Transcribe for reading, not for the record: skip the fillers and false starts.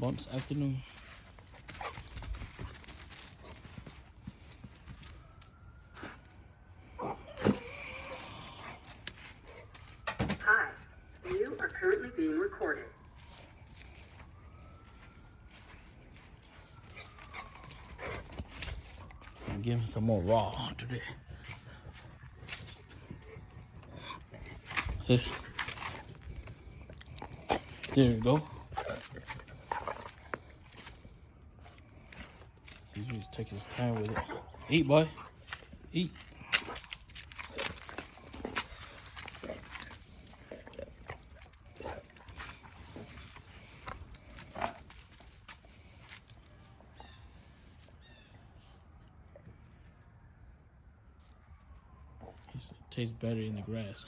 bought this afternoon. Hi, you are currently being recorded. I'll give him some more raw today. Here. There we go. He's just taking his time with it. Eat, boy. Eat. It tastes better in the grass.